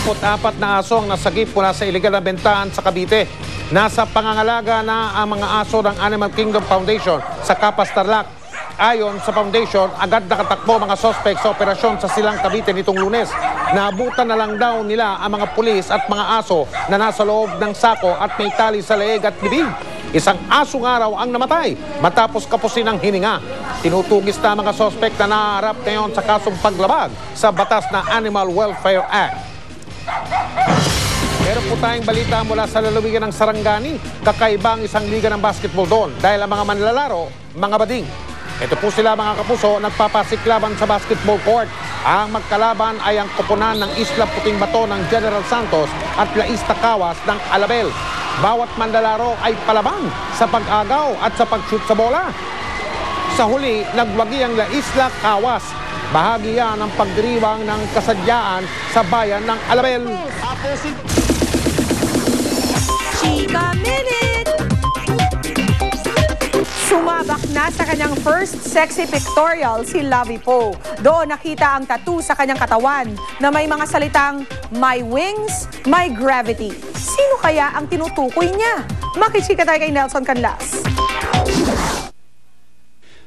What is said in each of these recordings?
24 na aso ang nasagip mula sa iligal na bentahan sa Cavite. Nasa pangangalaga na ang mga aso ng Animal Kingdom Foundation sa Capas, Tarlac. Ayon sa foundation, agad nakatakbo mga sospek sa operasyon sa Silang Cavite nitong Lunes. Naabutan na lang daw nila ang mga pulis at mga aso na nasa loob ng sako at may tali sa leeg at bibig. Isang asong araw ang namatay matapos kapusin ang hininga. Tinutugis na mga sospek na naharap ngayon sa kasong paglabag sa batas na Animal Welfare Act. Meron po tayong balita mula sa lalawigan ng Sarangani. Kakaiba ang isang liga ng basketball doon dahil ang mga manlalaro, mga bading. Ito po sila mga kapuso, nagpapasiklaban sa basketball court. Ang magkalaban ay ang koponan ng Isla Puting Bato ng General Santos at Laista Cawas ng Alabel. Bawat manlalaro ay palaban sa pag-agaw at sa pag-shoot sa bola. Sa huli, nagwagi ang Laista Cawas. Bahagi yan ng pagdiriwang ng kasadyaan sa bayan ng Alabel. Chika Minute! Sumabak na sa kanyang first sexy pictorial si Lovie Poe. Doon nakita ang tattoo sa kanyang katawan na may mga salitang, "My wings, my gravity." Sino kaya ang tinutukoy niya? Makichika tayo kay Nelson Canlas.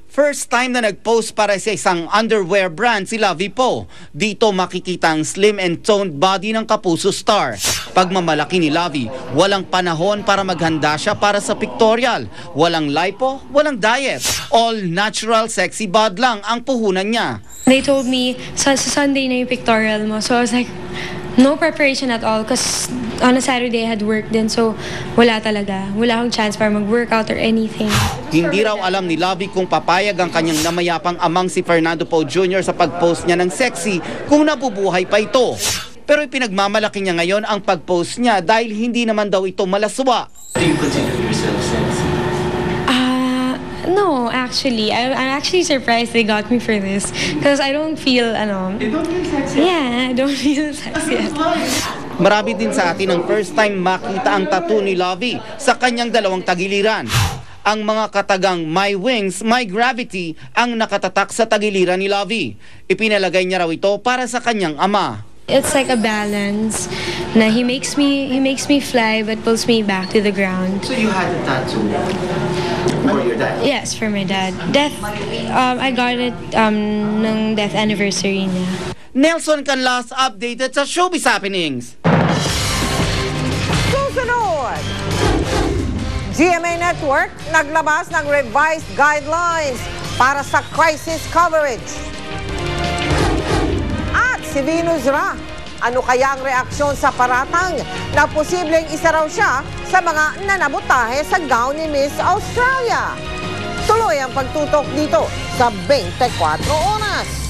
First time na nag-post para sa isang underwear brand si Lovie Poe. Dito makikita ang slim and toned body ng Kapuso star. Pagmamalaki ni Lovie, walang panahon para maghanda siya para sa pictorial. Walang lipo, walang diet. All natural sexy bod lang ang puhunan niya. They told me sa Sunday na yung pictorial mo. So I was like, no preparation at all because on a Saturday I had work din. So wala talaga. Wala akong chance para mag-workout or anything. Hindi raw alam ni Lovie kung papayag ang kanyang namayapang amang si Fernando Poe Jr. sa pag-post niya ng sexy kung nabubuhay pa ito. Pero ipinagmamalaki niya ngayon ang pag-post niya dahil hindi naman daw ito malaswa. Do you consider yourself sexy? No, actually. I'm actually surprised they got me for this because I don't feel, You don't feel sexy? yeah, I don't feel sexy at all. Marami din sa atin ang first time makita ang tattoo ni Lovie sa kanyang dalawang tagiliran. Ang mga katagang "My wings, my gravity" ang nakatatak sa tagiliran ni Lovie. Ipinalagay niya raw ito para sa kanyang ama. It's like a balance. Na he makes me fly but pulls me back to the ground. So you had a tattoo for your dad? Yes, for my dad. I got it ng death anniversary niya. Nelson Canlas updated sa Showbiz Happenings. Susunod! GMA Network naglabas ng revised guidelines para sa crisis coverage. At si Venus Ra, ano kaya ang reaksyon sa paratang na posibleng isa raw siya sa mga nanabutahe sa gown ni Miss Australia? Tuloy ang pagtutok dito sa 24 Oras.